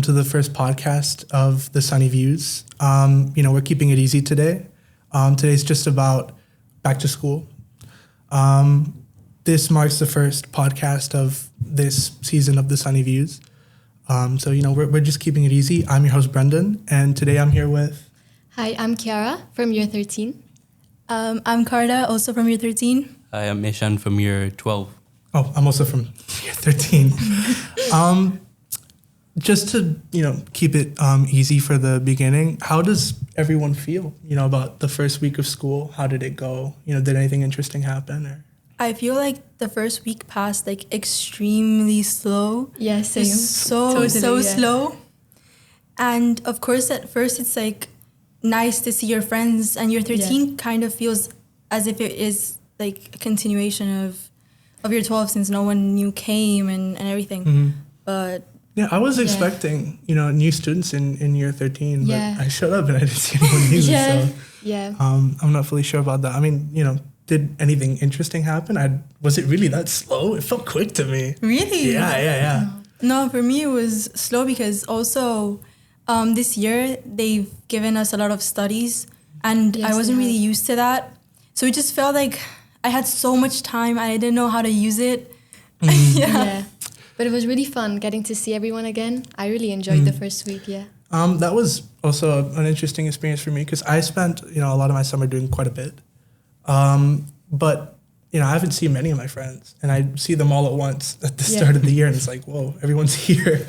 to the first podcast of the Sunny Views. We're keeping it easy today. Today's just about back to school. This marks the first podcast of this season of the Sunny Views. We're just keeping it easy. I'm your host, Brendan, and today I'm here with... Hi, I'm Kiara from year 13. I'm Carla, also from year 13. Hi, I'm Ishaan from year 12. Oh, I'm also from year 13. Just to, keep it easy for the beginning, how does everyone feel, about the first week of school? How did it go? Did anything interesting happen? Or? I feel like the first week passed extremely slow. Yeah, same. So slow. And of course, at first it's nice to see your friends, and year 13 kind of feels as if it is a continuation of year 12 since no one new came and everything. Mm-hmm. But yeah, I was expecting, new students in year 13, but I showed up and I didn't see anyone new. I'm not fully sure about that. I mean, did anything interesting happen? Was it really that slow? It felt quick to me. Really? Yeah. No, for me it was slow because also this year they've given us a lot of studies, and I wasn't really used to that. So it just felt like I had so much time. I didn't know how to use it. Yeah. But it was really fun getting to see everyone again. I really enjoyed the first week, That was also an interesting experience for me because I spent, a lot of my summer doing quite a bit. But, I haven't seen many of my friends, and I see them all at once at the start of the year, and it's like, whoa, everyone's here.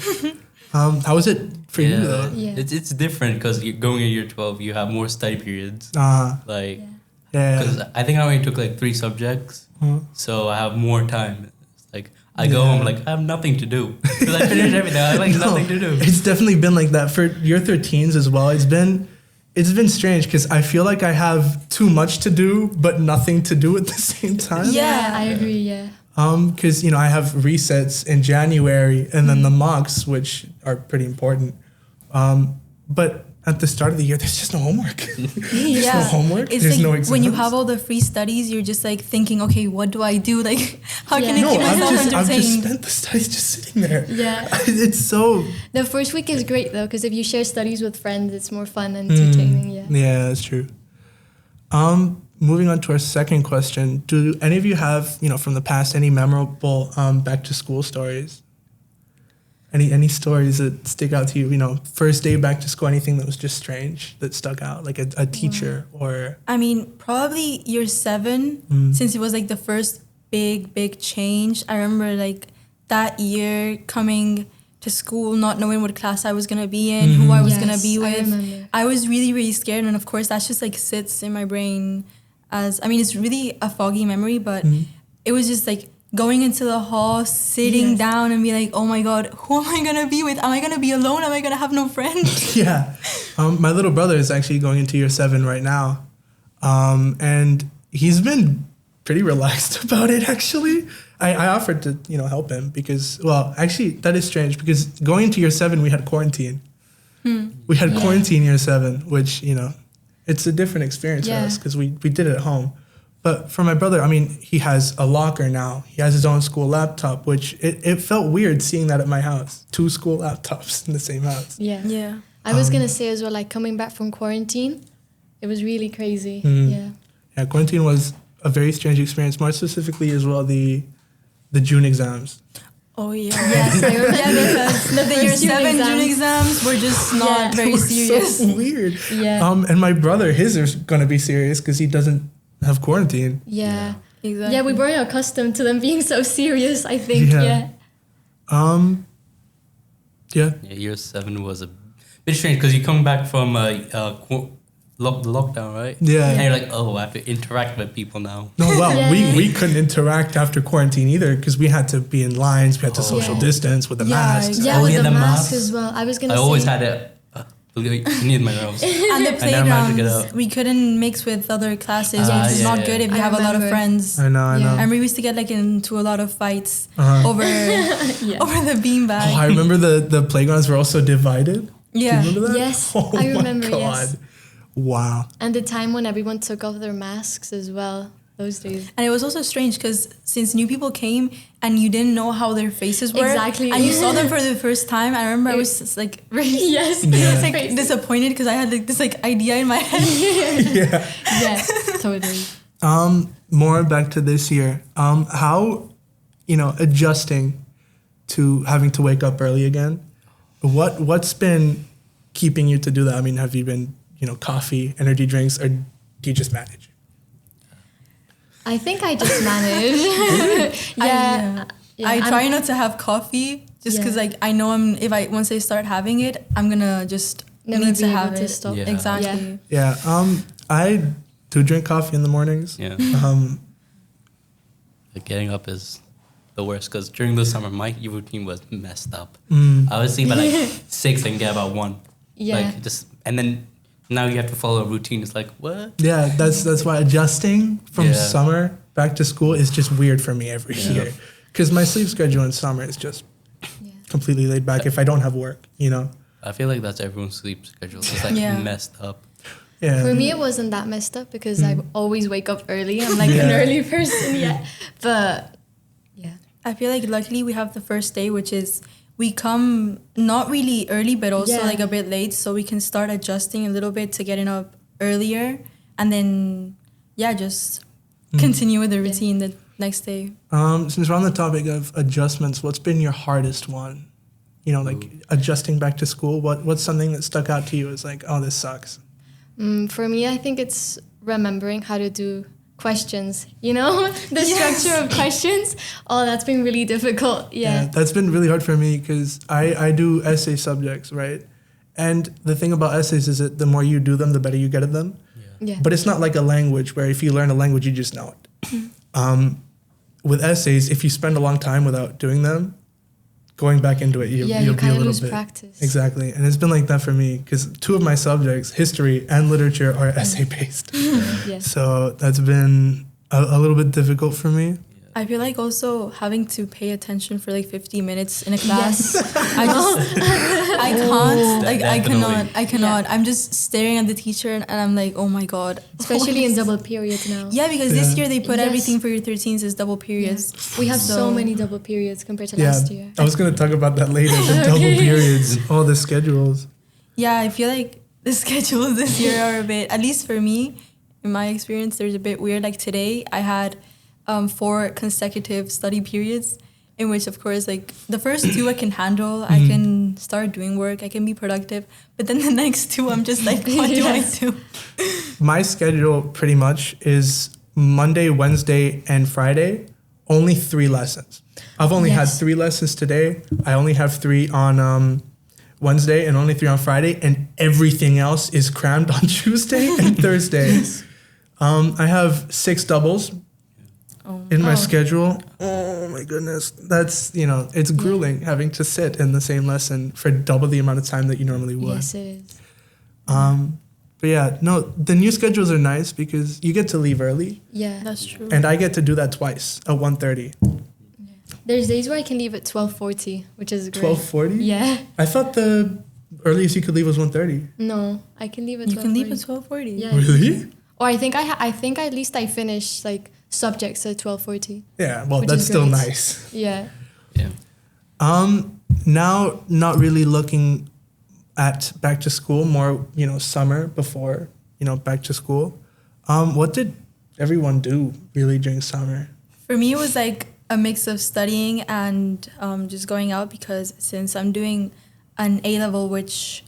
How was it for you, though? Yeah. It's different because going in year 12, you have more study periods. Because I think I only took 3 subjects, so I have more time. I go home I have nothing to do because I finished everything. I have nothing to do. It's definitely been like that for year 13s as well. It's been strange because I feel like I have too much to do but nothing to do at the same time. Yeah, I agree. Yeah. Because I have resets in January and then the mocks, which are pretty important. But at the start of the year, there's just no homework. There's no homework. It's there's no exams. When you have all the free studies, you're just thinking, okay, what do I do? How can I keep myself entertained? I've just spent the studies just sitting there. Yeah. It's so... The first week is great, though, because if you share studies with friends, it's more fun and entertaining. Yeah, that's true. Moving on to our second question. Do any of you have, from the past, any memorable back to school stories? Any stories that stick out to you? First day back to school, anything that was just strange that stuck out, like a teacher or... I mean, probably year 7, since it was the first big change. I remember that year coming to school, not knowing what class I was going to be in, who I was going to be with. I was really, really scared. And of course, that just sits in my brain as, it's really a foggy memory, but it was just going into the hall, sitting down and be oh my God, who am I going to be with? Am I going to be alone? Am I going to have no friends? Yeah. My little brother is actually going into year 7 right now. And he's been pretty relaxed about it, actually. I offered to, help him because, actually, that is strange because going into year 7, we had quarantine. We had quarantine year 7, which, it's a different experience for us because we did it at home. But for my brother, he has a locker now. He has his own school laptop, which it felt weird seeing that at my house. 2 school laptops in the same house. Yeah. I was going to say as well, coming back from quarantine, it was really crazy. Yeah, quarantine was a very strange experience, more specifically as well, the June exams. Oh, yeah. Yes, I remember. Because the year 7 June exams were just not very serious. So weird. Yeah. And my brother, his is going to be serious because he doesn't have quarantine. Yeah. Exactly. Yeah, we weren't accustomed to them being so serious, I think. Year 7 was a bit strange because you come back from lockdown, right? Yeah. And you're I have to interact with people now. No, we couldn't interact after quarantine either because we had to be in lines. We had to social distance with the masks. Yeah, with the mask as well. I was going to say... I always had it. Need my nerves. And the playgrounds, we couldn't mix with other classes, which is not good if you have a lot of friends. I know. And we used to get into a lot of fights over the beanbag. Oh, I remember the playgrounds were also divided. Yeah. Do you remember that? Yes, oh I remember, my God. yes. Wow. And the time when everyone took off their masks as well. those days. And it was also strange because since new people came and you didn't know how their faces were, Exactly. and you saw them for the first time, I remember I was just like, Yes. I was like disappointed because I had like this like idea in my head. Yeah. Yes, totally. More back to this year. How, adjusting to having to wake up early again. What's been keeping you to do that? I mean, have you been, coffee, energy drinks, or do you just manage? I think I just manage. I try not to have coffee just because like I know once I start having it, I'm gonna just Never need be to able have to it. stop. Yeah. Exactly. Yeah. I do drink coffee in the mornings. Yeah. Like getting up is the worst because during the summer my routine was messed up. I would sleep at like 6 and get about 1. Yeah. Like and then now you have to follow a routine. It's like what? Yeah, that's why adjusting from summer back to school is just weird for me every year. Because my sleep schedule in summer is just completely laid back if I don't have work, I feel like that's everyone's sleep schedule. It's like messed up. Yeah. For me, it wasn't that messed up because I always wake up early. I'm like an early person, But yeah, I feel like luckily we have the first day, which is we come not really early, but also like a bit late, so we can start adjusting a little bit to getting up earlier, and then just continue with the routine the next day. Since we're on the topic of adjustments, what's been your hardest one? Like adjusting back to school. What's something that stuck out to you as like, oh, this sucks? For me, I think it's remembering how to do questions, the structure of questions. Oh, that's been really difficult. Yeah. That's been really hard for me because I do essay subjects, right? And the thing about essays is that the more you do them, the better you get at them. Yeah. But it's not like a language where if you learn a language, you just know it. With essays, if you spend a long time without doing them, going back into it, you'll be a kind of little lose bit. practice. Exactly. And it's been like that for me because 2 of my subjects, history and literature, are essay-based. So that's been a little bit difficult for me. I feel like also having to pay attention for like 50 minutes in a class. I can't. Like I cannot. I'm just staring at the teacher and I'm like, oh my god. Especially in double periods now. Yeah, because this year they put everything for your 13s as double periods. We have so many double periods compared to last year. I was going to talk about that later, the double periods, all the schedules. Yeah, I feel like the schedules this year are a bit, at least for me, in my experience, there's a bit weird. Like today, I had 4 consecutive study periods in which, of course, like the first 2 I can handle. I can start doing work. I can be productive. But then the next 2, I'm just like, what do I do? My schedule pretty much is Monday, Wednesday, and Friday, only 3 lessons. I've only had 3 lessons today. I only have 3 on Wednesday and only 3 on Friday. And everything else is crammed on Tuesday and Thursday. I have 6 doubles in my schedule. Oh my goodness. That's, it's grueling having to sit in the same lesson for double the amount of time that you normally would. Yes, it is. But yeah, no, the new schedules are nice because you get to leave early. Yeah. That's true. And I get to do that twice at 1:30. There's days where I can leave at 12:40, which is great. 12:40? Yeah. I thought the earliest you could leave was 1:30. No, I can leave at 12:40. You can leave at 12:40. Yeah. Really? Or I think at least I finish like subjects at 12:40. Yeah, well, Which that's is still great. nice. Yeah. Yeah. Now, not really looking at back to school, more, summer before, back to school. What did everyone do really during summer? For me, it was like a mix of studying and just going out because since I'm doing an A-level, which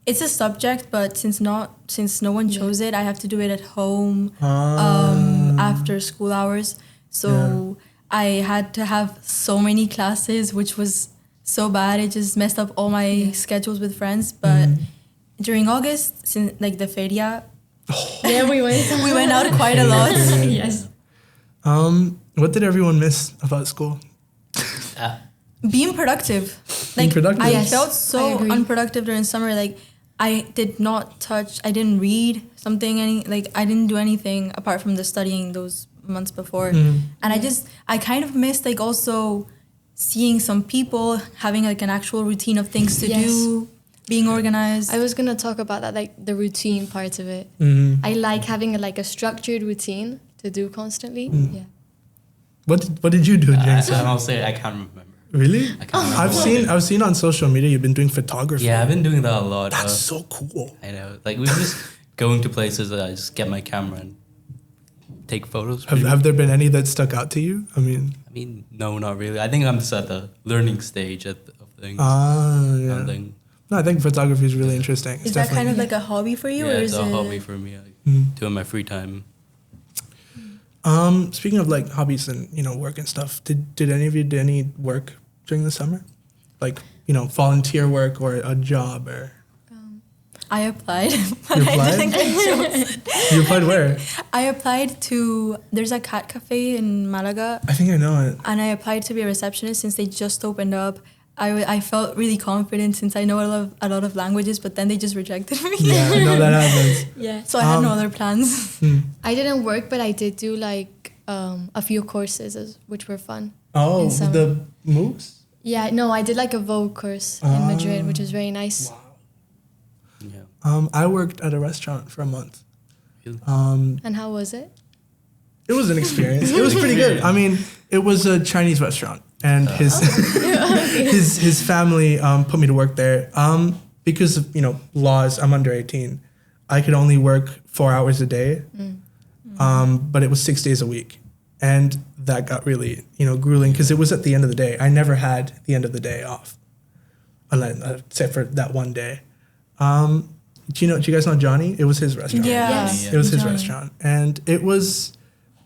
it's a subject, but since no one chose it, I have to do it at home after school hours. So I had to have so many classes, which was so bad. It just messed up all my schedules with friends. But during August, since like the feria, We went out quite a lot. Yes. What did everyone miss about school? Being productive. Being productive? I Yes, felt I so agree. unproductive during summer. Like I didn't read I didn't do anything apart from the studying those months before. And I kind of missed like also seeing some people, having like an actual routine of things to do, being organized. I was gonna talk about that, like the routine part of it. I like having a structured routine to do constantly. Yeah. What did you do, Jason? I'll say I can't remember. Really? I can't remember. I've seen on social media you've been doing photography. Yeah, I've been doing that a lot. That's so cool. I know. Like we're just going to places that I just get my camera and take photos. Have there been any that stuck out to you? I mean, no, not really. I think I'm just at the learning stage of things. Yeah. Something. No, I think photography is really interesting. Is that kind of like a hobby for you? Yeah, or it's is a it hobby for me. I do in my free time. Speaking of like hobbies and work and stuff, did any of you do any work during the summer, like volunteer work or a job or? I applied. But You I applied? didn't get chosen. You applied where? I applied to, there's a cat cafe in Malaga, I think I know it. and I applied to be a receptionist since they just opened up. I felt really confident since I know a lot of languages, but then they just rejected me. Yeah, I know that happens. Yeah. So I had no other plans. I didn't work, but I did do like a few courses, which were fun. Oh, In summer. the MOOCs? Yeah, no, I did like a Vogue course in Madrid, which was very nice. Wow. Yeah. I worked at a restaurant for a month. Really? And how was it? It was an experience. It was pretty good. I mean, it was a Chinese restaurant, and his family put me to work there. Because of laws, I'm under 18. I could only work 4 hours a day, but it was 6 days a week, and that got really grueling because it was at the end of the day. I never had the end of the day off, except for that one day. Do you guys know Johnny? It was his restaurant. Yeah. Yes. It was his Johnny. restaurant, and it was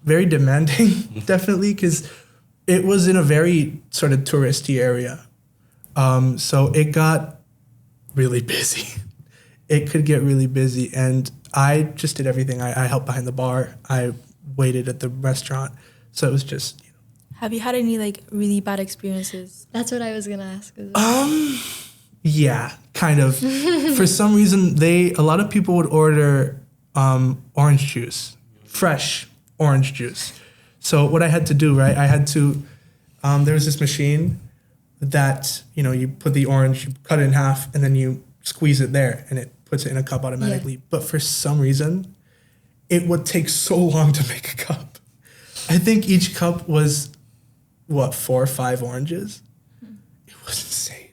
very demanding, definitely, because it was in a very sort of touristy area. So it got really busy. It could get really busy, and I just did everything. I helped behind the bar. I waited at the restaurant. So it was just. Have you had any like really bad experiences? That's what I was gonna ask. As well. Yeah, kind of. For some reason, a lot of people would order orange juice, fresh orange juice. So what I had to do, right? I had to. There was this machine that you put the orange, you cut it in half, and then you squeeze it there, and it puts it in a cup automatically. Yeah. But for some reason, it would take so long to make a cup. I think each cup was 4 or 5 oranges. It was insane.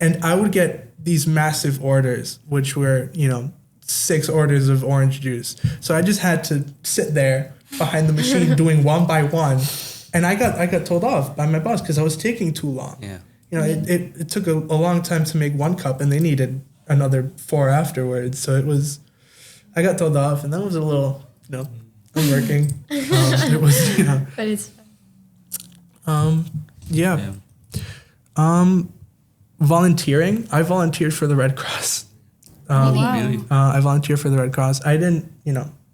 And I would get these massive orders, which were, 6 orders of orange juice. So I just had to sit there behind the machine doing one by one. And I got told off by my boss because I was taking too long. Yeah. It took a long time to make 1 cup, and they needed another 4 afterwards. So I got told off, and that was a little, I'm working. It was, But it's yeah. Volunteering. I volunteered for the Red Cross. Really? I volunteered for the Red Cross. I didn't,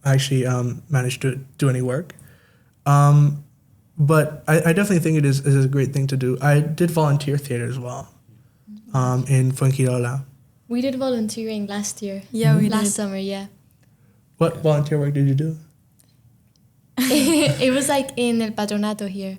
actually manage to do any work. But I definitely think it is a great thing to do. I did volunteer theater as well in Fuengirola. we did volunteering last year. Yeah, we last did. summer. Yeah, What volunteer work did you do? it was like in El Patronato here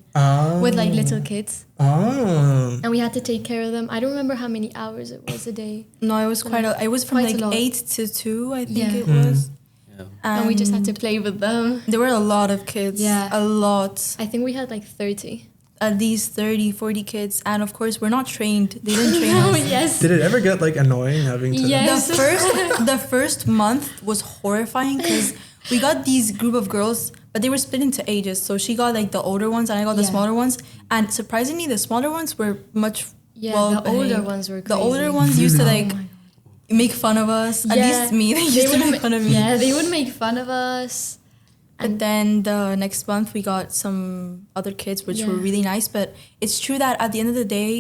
with like little kids, Oh. and we had to take care of them. I don't remember how many hours it was a day, No, it was it was from Quite a like lot. 8 to 2, I think Yeah. it was. Yeah. and we just had to play with them. There were a lot of kids. Yeah. A lot. I think we had like 30. At least 30, 40 kids. And of course, we're not trained. They didn't train Oh us. yes. Did it ever get annoying having to? Yes. The first month was horrifying because we got these group of girls, but they were split into ages. So she got the older ones and I got the Yeah. smaller ones. And surprisingly, the smaller ones were much Yeah, well the older behaved. ones were The crazy. older ones used to Oh my God. make fun of us. At Yeah. least me. They used to make fun of me. Yeah, they would make fun of us. And then the next month we got some other kids which were Yeah. really nice. But it's true that at the end of the day,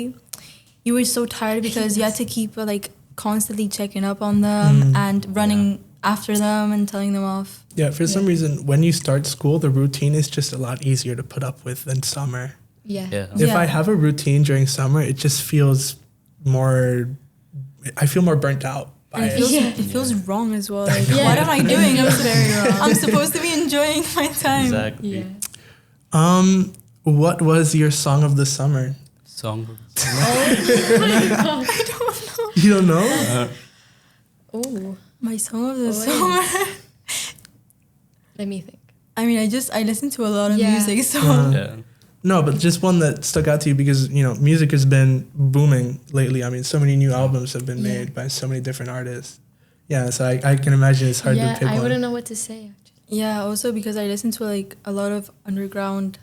you were so tired because you had to keep constantly checking up on them and running after them and telling them off. Yeah, for some reason, when you start school, the routine is just a lot easier to put up with than summer. Yeah. Yeah. If Yeah. I have a routine during summer, it just feels more. I feel more burnt out by And it. it feels wrong as well. Yeah. What am I doing? It feels very wrong. I'm supposed to be enjoying my time. Exactly. Yeah. What was your song of the summer? Song. You don't know? Oh, My song of the Oh, summer. let me think. I mean, I listen to a lot of music, so. No, but just one that stuck out to you because, music has been booming lately. I mean, so many new albums have been made by so many different artists. Yeah, so I can imagine it's hard to pick one. I wouldn't know what to say, actually. Yeah, also because I listen to like a lot of underground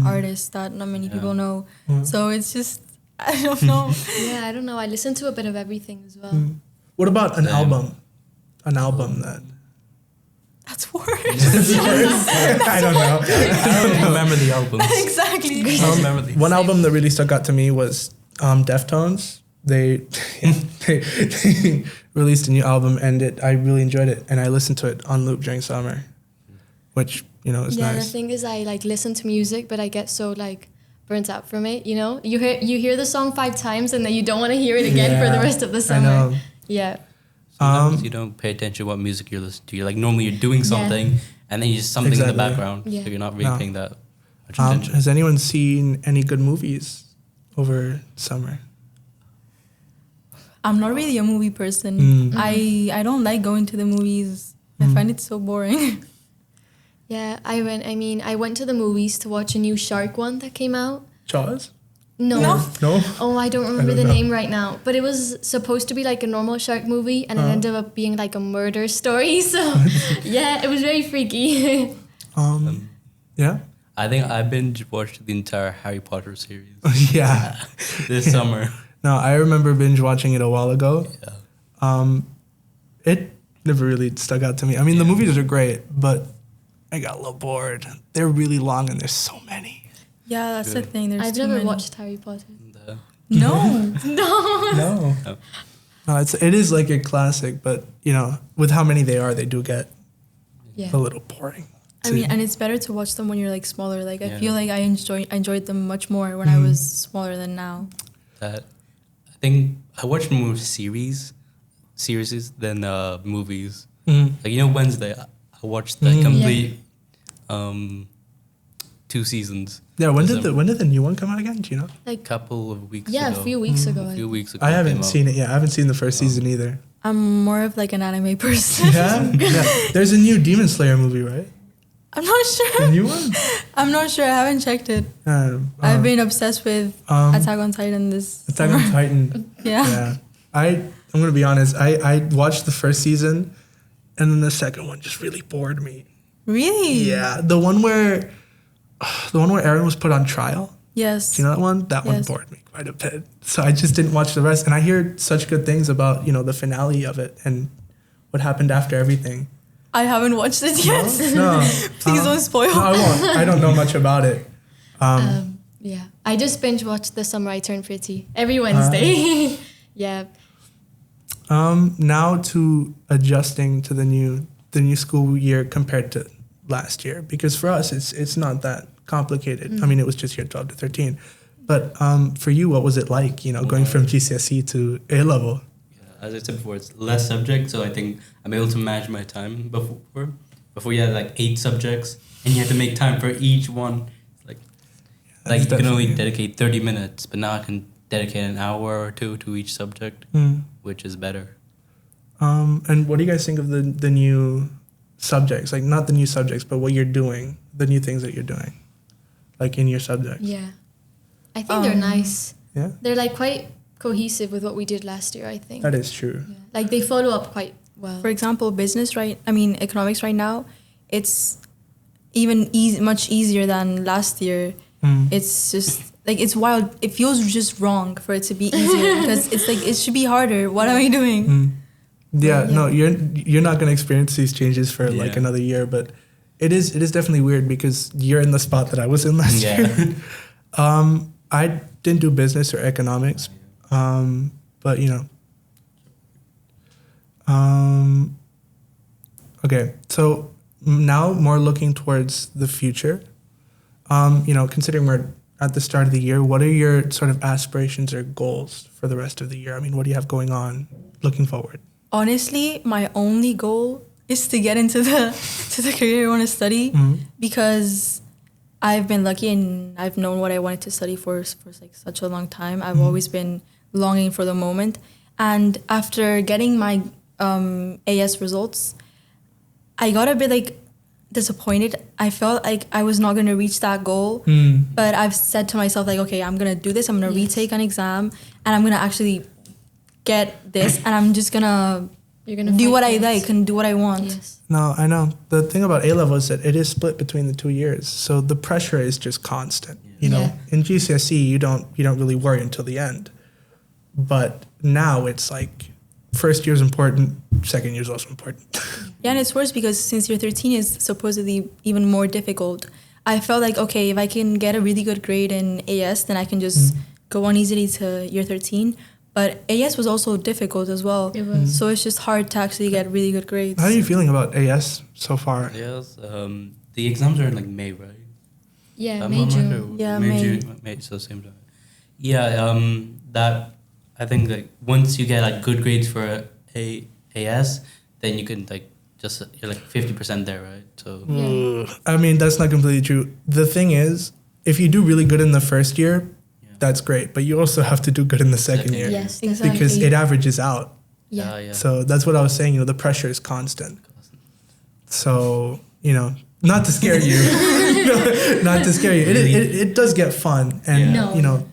artists that not many people know. So it's just, I don't know. Yeah, I don't know. I listen to a bit of everything as well. What about an album? An album that... That's worse. I don't know. I don't remember the albums. Exactly. I don't remember the One album that really stuck out to me was Deftones. They released a new album and I really enjoyed it, and I listened to it on loop during summer, which is nice. Yeah, the thing is, I like listen to music, but I get so like burnt out from it. You hear the song 5 times and then you don't want to hear it again for the rest of the summer. I know. Yeah. Sometimes you don't pay attention to what music you're listening to. You're like, normally you're doing something and then you just something in the background. Yeah. So you're not really paying that much attention. Has anyone seen any good movies over summer? I'm not really a movie person. I don't like going to the movies. I find it so boring. Yeah, I went to the movies to watch a new shark one that came out. Jaws? No. No? Oh, I don't remember the name right now. But it was supposed to be like a normal shark movie, and it ended up being like a murder story. So, yeah, it was very freaky. Yeah? I think I binge-watched the entire Harry Potter series Yeah. this summer. No, I remember binge watching it a while ago. Yeah. It never really stuck out to me. I mean, the movies are great, but I got a little bored. They're really long and there's so many. Yeah, that's the thing. There's I've too never many. watched Harry Potter. No. No. No, it is like a classic, but with how many they are, they do get a little boring. I mean, and it's better to watch them when you're like smaller. Like I feel like I enjoyed them much more when I was smaller than now. I think I watched more series than movies. Like Wednesday, I watched the complete 2 seasons. Yeah, when did the new one come out again? Do you know? Like Couple of weeks ago. Yeah, a few weeks ago. A few weeks ago. I haven't seen it yet. I haven't seen the first season either. I'm more of like an anime person. Yeah? There's a new Demon Slayer movie, right? I'm not A sure. new one? I'm not sure. I haven't checked it. I've been obsessed with Attack on Titan this Attack on Titan. Yeah. I'm gonna be honest. I watched the first season, and then the second one just really bored me. Really? Yeah, the one where Aaron was put on trial. Yes. Do you know that one? That one bored me quite a bit. So I just didn't watch the rest. And I hear such good things about the finale of it and what happened after everything. I haven't watched it yet. No. Please don't spoil. No, I won't. I don't know much about it. Yeah, I just binge watched The Summer I Turned Pretty every Wednesday. Yeah. Now to adjusting to the new school year compared to last year, because for us it's not that complicated. I mean, it was just year 12 to 13, but for you, what was it like? Going from GCSE to A level. As I said before, it's less subjects, so I think I'm able to manage my time. Before you had like 8 subjects, and you had to make time for each one. Like you can only dedicate 30 minutes, but now I can dedicate an hour or 2 to each subject, which is better. And what do you guys think of the new subjects? Like not the new subjects, but what you're doing, the new things that you're doing, like in your subjects. Yeah, I think they're nice. Yeah, they're like quite cohesive with what we did last year, I think. that is true. Yeah. Like they follow up quite well. For example, economics right now, it's even much easier than last year. It's just like, it's wild. It feels just wrong for it to be easier because it's like, it should be harder. What am I doing? Yeah, no, you're not gonna experience these changes for like another year, but it is definitely weird because you're in the spot that I was in last year. I didn't do business or economics, but okay. So now more looking towards the future. Considering we're at the start of the year, what are your sort of aspirations or goals for the rest of the year? I mean, what do you have going on looking forward? Honestly, my only goal is to get into the career I want to study because I've been lucky and I've known what I wanted to study for like such a long time. I've always been longing for the moment. And after getting my AS results, I got a bit like, disappointed. I felt like I was not going to reach that goal. But I've said to myself, like, okay, I'm going to do this. I'm going to retake an exam and I'm going to actually get this. And I'm just going to do what I like and do what I want. Yes. No, I know. The thing about A-level is that it is split between the 2 years. So the pressure is just constant. You know, in GCSE, you don't really worry until the end. But now it's like first year is important, second year is also important. Yeah, and it's worse because since year 13 is supposedly even more difficult, I felt like, okay, if I can get a really good grade in AS, then I can just go on easily to year 13. But AS was also difficult as well. It was. So it's just hard to actually get really good grades. How are you feeling about AS so far? Yes. The exams are in like May, right? Yeah, I'm May, not June. sure. Yeah, May, May. June, May, so same time. Yeah, that I think like once you get like good grades for AS, then you can like just you're like 50% there, right? So I mean, that's not completely true. The thing is, if you do really good in the first year, that's great. But you also have to do good in the second year. Yes, Exactly. Because it averages out. Yeah. So that's what I was saying, you know, the pressure is constant. So, you know, not to scare you. Not to scare you. It does get fun. And, No. you know,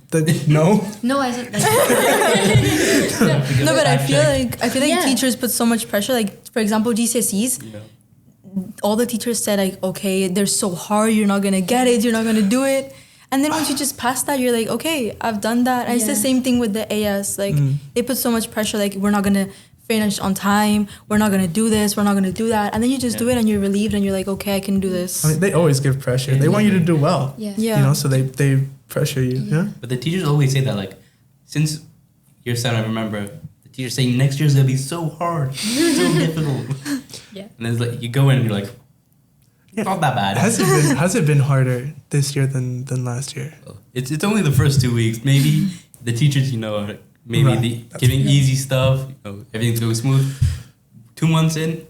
No, I said No, but I feel like Yeah. teachers put so much pressure. Like, for example, GCSEs, all the teachers said, like, okay, they're so hard, you're not going to get it, you're not going to do it. And then once you just pass that, you're like, okay, I've done that. And it's the same thing with the AS. Like, they put so much pressure, like, we're not going to finish on time, we're not going to do this, we're not going to do that. And then you just do it and you're relieved and you're like, okay, I can do this. I mean, they always give pressure. They want you to do well. Yeah. Yeah. You know, so they pressure you. Yeah. But the teachers always say that, like, since year 7, I remember the teachers saying next year's gonna be so hard, so difficult. Yeah. And then it's like you go in and you're like, not that bad. Has it been harder this year than last year? It's only the first 2 weeks. Maybe the teachers, you know, are maybe Right. giving easy stuff. You know, everything's going smooth. 2 months in,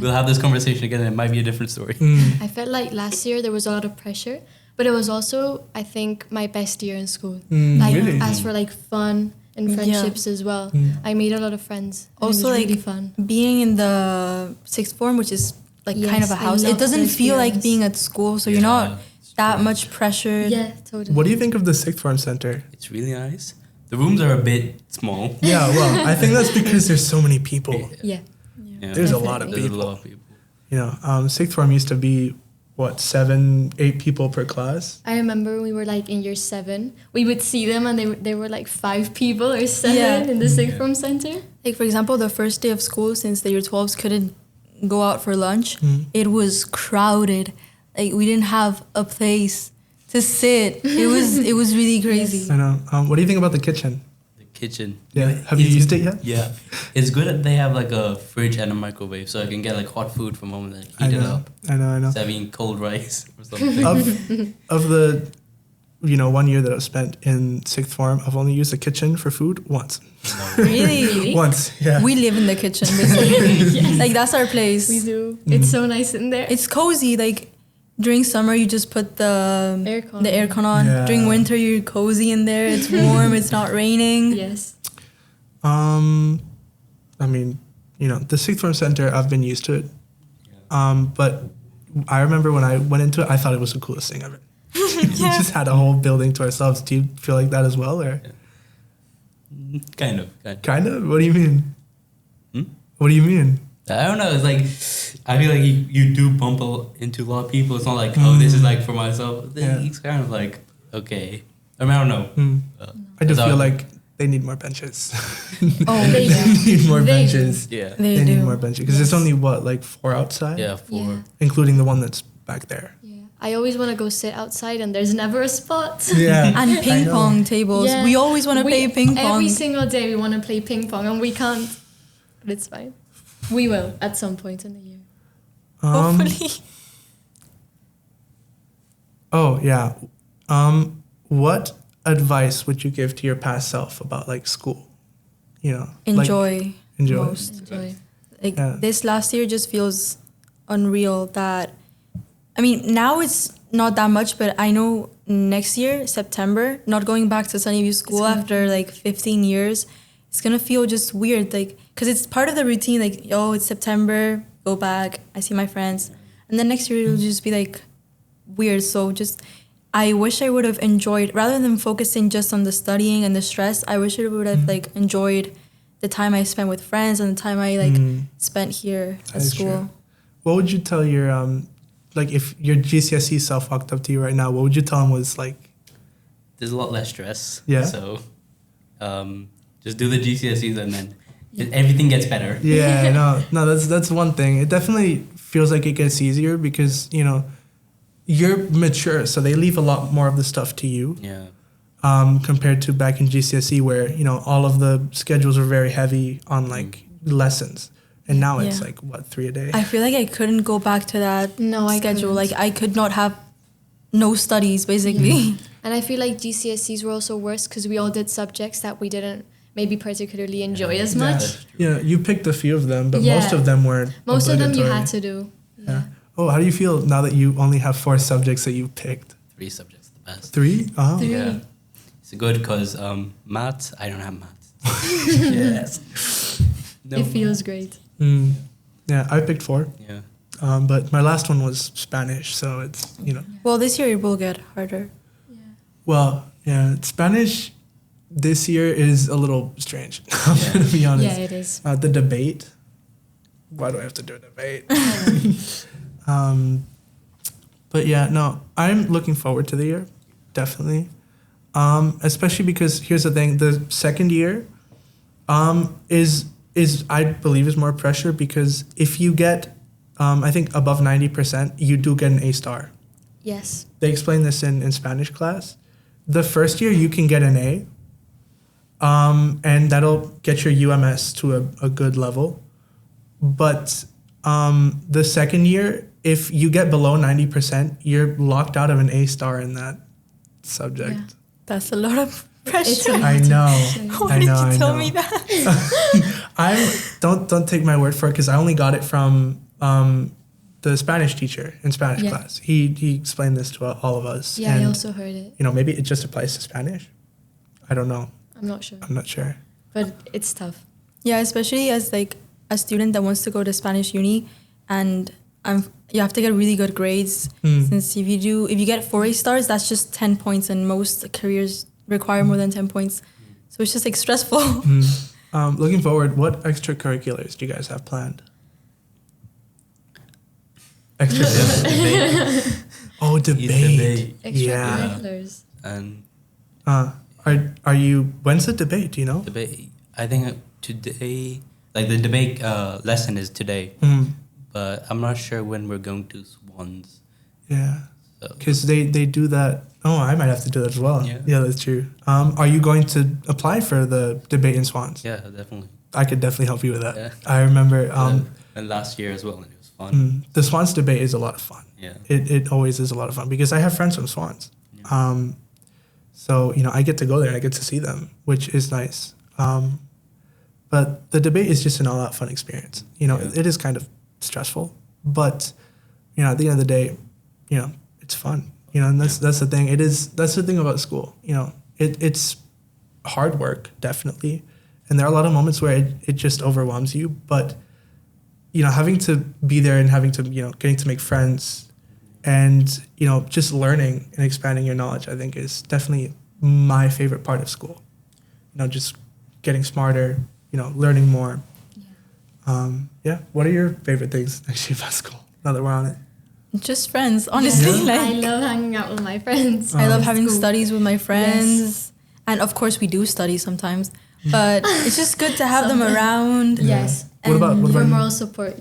we'll have this conversation again, and it might be a different story. I felt like last year there was a lot of pressure, but it was also, I think, my best year in school. Like, Really? as for like fun and friendships as well, I made a lot of friends. And Also, it was like, really fun. being in the sixth form, which is like kind Yes, of a I house, love it doesn't the feel like experience. being at school, so you're not that much pressured. Yeah, totally. What do you think of the sixth form center? It's really nice. The rooms are a bit small. Yeah, well, I think that's because there's so many people. Yeah. Yeah. There's a lot of There's a people. lot of people. You know, sixth form used to be, 7, 8 people per class? I remember when we were like in year 7, we would see them and they were like 5 people or 7 Yeah. in the sixth form center. Like, for example, the first day of school, since the year 12s couldn't go out for lunch, it was crowded. Like, we didn't have a place to sit. It was really crazy. I know. What do you think about the kitchen? The kitchen. Yeah. Have you used it yet? Yeah. It's good that they have like a fridge and a microwave, so I can get like hot food from home and then I heat it know. up. I know. Instead of eating cold rice or something. Of the, 1 year that I've spent in sixth form, I've only used the kitchen for food once. Really? Once, yeah. We live in the kitchen, basically. Like, that's our place. We do. It's so nice in there. It's cozy. Like, during summer, you just put the aircon on. Yeah. During winter, you're cozy in there. It's warm. It's not raining. Yes. I mean, the sixth form center, I've been used to it. But I remember when I went into it, I thought it was the coolest thing ever. We just had a whole building to ourselves. Do you feel like that as well, or Kind of. kind of? What do you mean? Hmm? What do you mean? I don't know. It's like I feel like you do bump into a lot of people. It's not like this is like for myself. Yeah. It's kind of like okay. I mean, I don't know. I do So- feel like they need more benches. Oh, They yeah. need more They benches. Yeah. They They need do. more benches because it's only 4 outside. Yeah. For Yeah. Including the one that's back there. Yeah. I always want to go sit outside and there's never a spot. Yeah. And ping pong tables. Yeah. We always want to play ping pong. Every single day we want to play ping pong and we can't. But it's fine. We will at some point in the year. Hopefully. Oh yeah. What advice would you give to your past self about like school? Enjoy. Enjoy. Most. Enjoy. Like, Yeah. this last year just feels unreal that, I mean, now it's not that much, but I know next year, September, not going back to Sunnyview School after like 15 years, it's gonna feel just weird, like, because it's part of the routine, like, oh, it's September, go back, I see my friends. and then next year it'll just be like weird. So just I wish I would have enjoyed, rather than focusing just on the studying and the stress, I wish I would have like enjoyed the time I spent with friends and the time I like spent here at school. True. What would you tell your like if your GCSE self walked up to you right now? What would you tell him was like? There's a lot less stress. Yeah. So, just do the GCSEs and then everything gets better. Yeah. No. That's one thing. It definitely feels like it gets easier because you're mature, so they leave a lot more of the stuff to you. Yeah. Compared to back in GCSE where, all of the schedules are very heavy on like lessons. And now it's like, 3 a day? I feel like I couldn't go back to that schedule. Like I could not have no studies basically. And I feel like GCSEs were also worse because we all did subjects that we didn't maybe particularly enjoy as much. Yeah, you picked a few of them, but most of them were Most of them you had to do. Yeah. Oh, how do you feel now that you only have 4 subjects that you picked? 3 subjects, the best. 3? Oh. 3. Yeah. It's good because maths, I don't have maths. Yes. No. It feels great. Yeah, I picked 4. Yeah. But my last one was Spanish, so it's, Well, this year it will get harder. Yeah. Well, yeah, Spanish this year is a little strange, I'm going to be honest. Yeah, it is. The debate. Why do I have to do a debate? But yeah, no, I'm looking forward to the year, definitely. Especially because here's the thing, the second year is I believe is more pressure because if you get, I think above 90%, you do get an A star. Yes. They explain this in Spanish class. The first year you can get an A, and that'll get your UMS to a good level. But the second year, if you get below 90%, you're locked out of an A star in that subject. Yeah. That's a lot of pressure. I know. Why did you tell me that? Don't take my word for it because I only got it from the Spanish teacher in Spanish class. He explained this to all of us. Yeah, and, I also heard it. Maybe it just applies to Spanish. I don't know. I'm not sure. I'm not sure. But it's tough. Yeah, especially as like a student that wants to go to Spanish uni, and you have to get really good grades. Since if you get 4 A stars, that's just 10 points, and most careers require more than 10 points. So it's just like stressful. Looking forward, what extracurriculars do you guys have planned? Debate. Oh, debate. Yeah. Extracurriculars. And are you? When's the debate? Do you know? debate. I think today, like the debate lesson is today, but I'm not sure when we're going to Swans. Yeah, because they do that. Oh, I might have to do that as well. Yeah, that's true. Are you going to apply for the debate in Swans? Yeah, definitely. I could definitely help you with that. Yeah. I remember. And last year as well, and it was fun. The Swans debate is a lot of fun. Yeah. It always is a lot of fun because I have friends from Swans. Yeah. So, I get to go there and I get to see them, which is nice. But the debate is just an all-out fun experience. It is kind of stressful, but, at the end of the day, it's fun. And that's the thing. That's the thing about school. It's hard work, definitely. And there are a lot of moments where it just overwhelms you. But, having to be there and having to, getting to make friends and, just learning and expanding your knowledge, I think is definitely my favorite part of school. Just getting smarter, learning more. Yeah. What are your favorite things actually about school now that we're on it? Just friends, honestly. Yeah. Like I love hanging out with my friends. I love having studies with my friends. Yes. And of course we do study sometimes. But it's just good to have them around. Yes. Yeah. What about your you? moral support.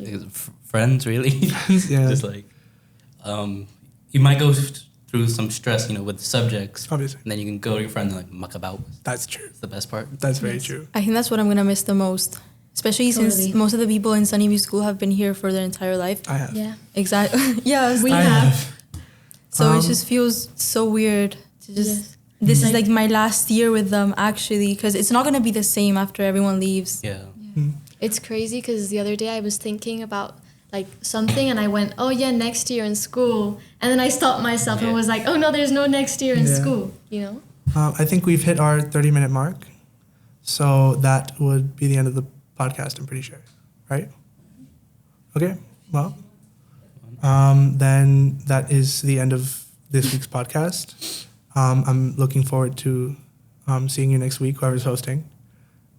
Friends, really? Yeah. Just like, you might go through some stress, with the subjects. Obviously. And then you can go to your friends and like muck about. That's true. It's the best part. That's very true. I think that's what I'm going to miss the most. Especially since most of the people in Sunnyview School have been here for their entire life. I have. Yeah. Exactly. Yeah. We have. So it just feels so weird to just... Yes. This is like my last year with them, actually, because it's not going to be the same after everyone leaves. Yeah. It's crazy because the other day I was thinking about like something and I went, oh yeah, next year in school. And then I stopped myself and was like, oh no, there's no next year in school, I think we've hit our 30-minute mark. So that would be the end of the podcast, I'm pretty sure. Right? Okay. Well, then that is the end of this week's podcast. I'm looking forward to seeing you next week, whoever's hosting.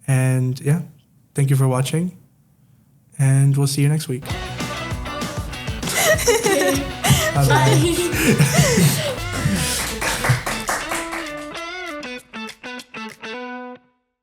And yeah, thank you for watching. And we'll see you next week. Bye.